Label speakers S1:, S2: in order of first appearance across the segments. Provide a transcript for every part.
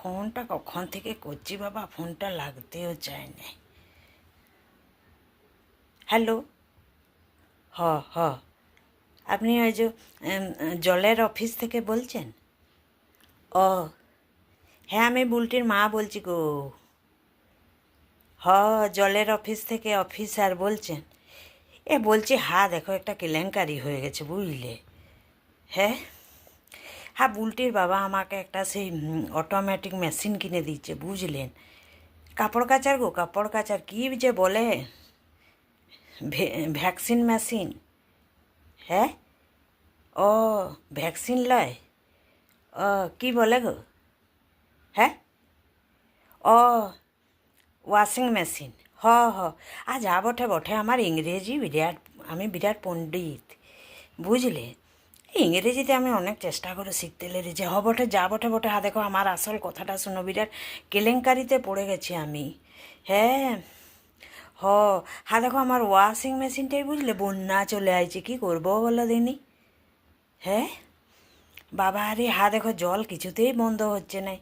S1: ফোনটা কখন থেকে করছি বাবা, ফোনটা লাগতেও চায় না। হ্যালো, হ হ আপনি ওই যে জলের অফিস থেকে বলছেন? ও হ্যাঁ, আমি বুলটির মা বলছি গো। হ, জলের অফিস থেকে অফিসার বলছেন? বলছি হ্যাঁ, দেখো একটা কেলেঙ্কারি হয়ে গেছে বুঝলে। হ্যাঁ হ্যাঁ, বুলটির বাবা আমাকে একটা সেই অটোমেটিক মেশিন কিনে দিচ্ছে বুঝলেন। কাপড় কাচার গো, কাপড় কাচার কী যে বলে, ভ্যাকসিন মেশিন। হ্যাঁ, ও ভ্যাকসিন লয়, ও কি বলে গো? হ্যাঁ, ও ওয়াশিং মেশিন। হ হ যা বটে বটে, আমার ইংরেজি বিরাট, আমি বিরাট পণ্ডিত বুঝলে। ইংরেজিতে আমি অনেক চেষ্টা করে শিখতে লেগেছি। বটে, যা বটে বটে। দেখো আমার আসল কথাটা শোনো, বিরাট কেলেঙ্কারিতে পড়ে গেছি আমি। হ্যাঁ, হ দেখো আমার ওয়াশিং মেশিনটাই বুঝলে বন্যা চলে আইছে, কি করবো বলো দিনি। হ্যাঁ বাবা, আরে দেখো জল কিছুতেই বন্ধ হচ্ছে না।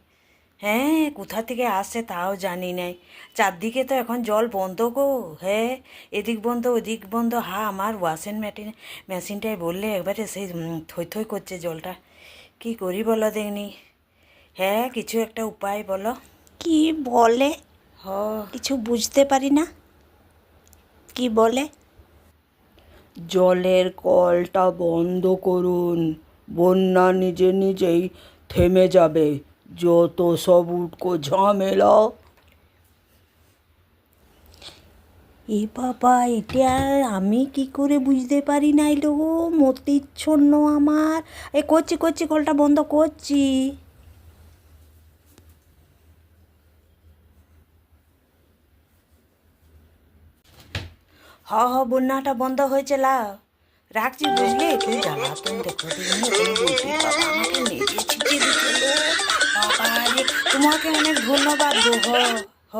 S1: হ্যাঁ, কোথা থেকে আসছে তাও জানি নাই। চারদিকে তো এখন জল বন্ধ গো। হ্যাঁ, এদিক বন্ধ ওদিক বন্ধ। আমার ওয়াশিং মেশিনটাই বললে একবারে সেই থই থই করছে জলটা। কি করি বলো দেখনি। হ্যাঁ, কিছু একটা উপায় বলো।
S2: কি বলে
S1: হ
S2: কিছু বুঝতে পারি না। কি বলে?
S3: জলের কলটা বন্ধ করুন, বন্যা নিজে নিজেই থেমে যাবে। যত সব উটকো ঝামেলা।
S2: বাবা, এটা আমি কি করে বুঝতে পারি নাই লো, মতিচ্ছন্ন আমার। করছি করছি, কলটা বন্ধ করছি।
S1: বন্যাটা বন্ধ হয়েছে লাও, রাখছি বুঝলি। তুই জ্বালাতন দেখো দিনি, তুমি বুলটির বাবা আমাকে নেড়ে ছিটিয়ে দিচ্ছিল। বাবা রে, তোমাকে অনেক ধন্যবাদ গো। হ হ